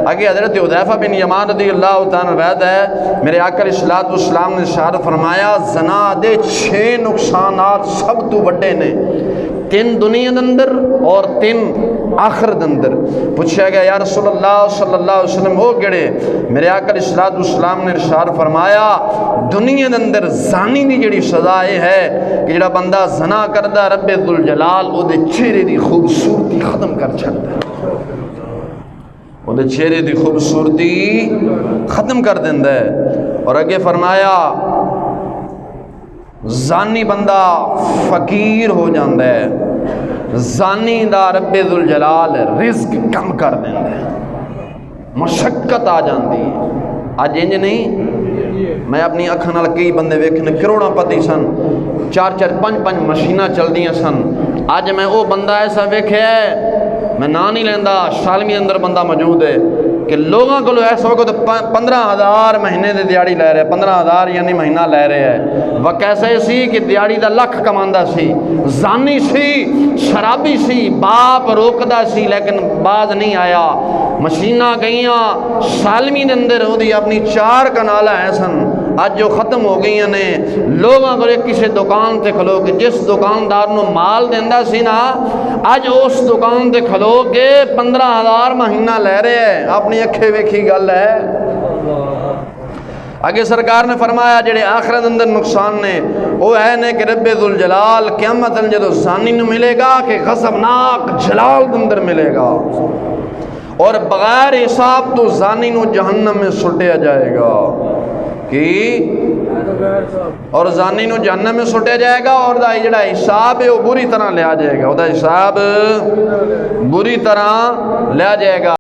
آگے حضرت حذیفہ بن یمان رضی اللہ تعالیٰ روایت ہے، میرے آقا علیہ الصلوۃ والسلام نے ارشاد فرمایا زنا دے 6 نقصانات سب تو بڑے نے، 3 دنیا دے اندر اور 3 آخرت دے اندر۔ پوچھا گیا یا رسول اللہ صلی اللہ علیہ وسلم وہ کیڑے؟ میرے آقا علیہ الصلوۃ والسلام نے ارشاد فرمایا دنیا دے اندر زانی دی جڑی سزا یہ ہے کہ جڑا بندہ زنا کردا رب ذوالجلال او دے چہرے دی خوبصورتی ختم کر چھڑدا ہے، او دے چہرے دی خوبصورتی ختم کر دیندا ہے۔ اور اگے فرمایا زانی بندہ فقیر ہو جاندہ ہے، زانی دا رب ذوالجلال رزق کم کر دیندا ہے، مشقت آ جاندی ہے۔ آج انج نہیں، میں اپنی اکھاں نال کئی بندے ویکھنے کروڑاں پتی سن، 4 5 مشیناں چل دیاں سن۔ اج میں او بندہ ایسا ویکھیا ہے، میں نا نہیں لیندہ، شالمی اندر بندہ موجود ہے کہ لوگاں کو ایسا ہوگا تو 15,000 مہینے دے دیاڑی لے رہے، 15,000 یعنی مہینہ لے رہے ہیں۔ وہ کیسے سی کہ دیاڑی دا لکھ کماندہ سی، زانی سی، شرابی سی، باپ روکدہ سی لیکن باز نہیں آیا۔ مشینہ گئیاں سالمی دے اندر ہو دی اپنی 4 کنالہ ہیں سن، آج جو ختم ہو گئی نے۔ لوگاں کو کسی دکان تے کھلو کہ جس دکاندار نو مال دیندہ سی نا، آج اس دکان تے کھلو کہ 15,000 مہینہ لے رہے ہیں، اپنی اکھے ویکھی گل ہے۔ آگے سرکار نے فرمایا جڑے آخرت اندر نقصان نے وہ ہے نے کہ رب ذوالجلال قیامت جدو زانی نو ملے گا کہ غضبناک جلال اندر ملے گا، اور بغیر حساب تو زانی نو جہنم میں سٹیا جائے گا کہ اور زانی نو جہنم میں سٹیا جائے گا، اور دا جڑا حساب ہے وہ بری طرح لیا جائے گا، وہ دا حساب بری طرح لیا جائے گا۔